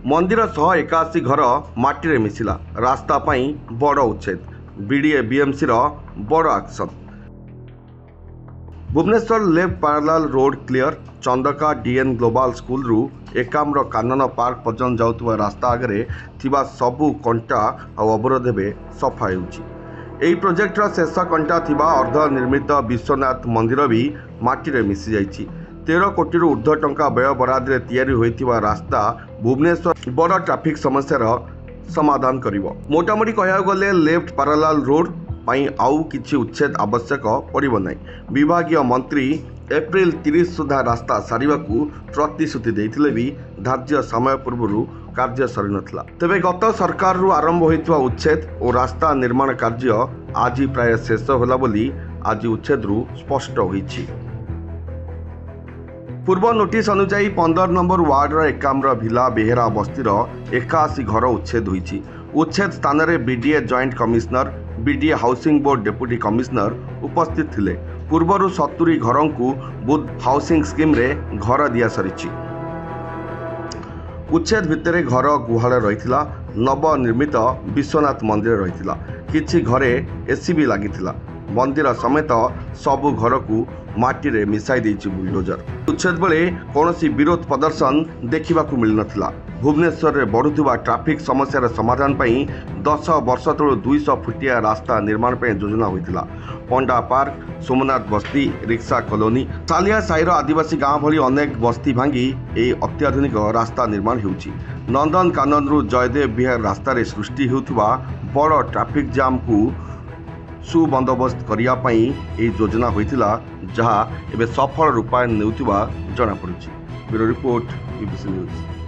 मंदिर 181 घर माटी मिसिला रास्ता पाई बड़ उच्छेद बीडीए बीएमसी बड़ action. Bhubaneswar left parallel road clear Chandaka DN global school रु एकाम्र कानन पार्क पर्यंत जाउतबा रास्ता आगे थिबा सबु कंटा आ अवरोध सफा होउछि। एही प्रोजेक्टर शेष कंटा थिबा अर्ध निर्मित विश्वनाथ मंदिर भी माटी मिसी जाइछि। 13 कोटी ऊर्ध्व टंका व्यय बराद तैयारी होइथिबा रास्ता भुवनेश्वर बड़ ट्राफिक समस्यार समाधान करिवो। मोटामोटी कहया गले लेफ्ट पैरालाल रोड पाई आउ किछि उच्छेद आवश्यक पड़िबो नै। विभागीय मंत्री एप्रिल 30 सुधा रास्ता सारिबाकू प्रतिश्रुति देइथिले भी धार्य समय पूर्व कार्य सरी नथिला। तेबे गत सरकार रु आरंभ होइतवा उच्छेद और रास्ता निर्माण कार्य आज प्राय शेष होला बोली आज उच्छेद रु स्पष्ट होइछि। पूर्व नोटिस अनुसार 15 नंबर वार्ड एकाम्र भिला बेहेरा बस्तीर 81 घर उच्छेद होइछि। उच्छेद स्थान में BDA joint commissioner BDA housing board deputy commissioner उपस्थित थिले। पूर्वर 70 घर को बुद्ध हाउसिंग स्कीम रे घर दिया सरी। उच्छेद भितर घर गुहाल रही नवनिर्मित विश्वनाथ मंदिर रही किछि घरे एसी भी लगी मंदिर समेत सबु घर को माटी रे मिसाई देइछि बुलडोजर। उच्छेद बेले कौन विरोध प्रदर्शन देखा मिल नथिला। भुवनेश्वर में बढ़ुवा ट्राफिक समस्यार समाधान पई 10 वर्ष तलू 200 फुटिया रास्ता निर्माण पर योजना होइतिला। पंडा पार्क सोमनाथ बस्ती रिक्सा कॉलोनी सालिया साईर आदिवासी गाँव भली अनेक बस्ती भांगी ए अत्याधुनिक रास्ता निर्माण होउछि। नंदन कानन रु जयदेव विहार रास्ता रे सृष्टि होउथिबा बड़ ट्राफिक जाम को सुबंदोबस्त करिया पई ए योजना होइतिला जहा एबे सफल रूपायन नेउथिबा जଣା पड़ुछि। Bureau report BBC news.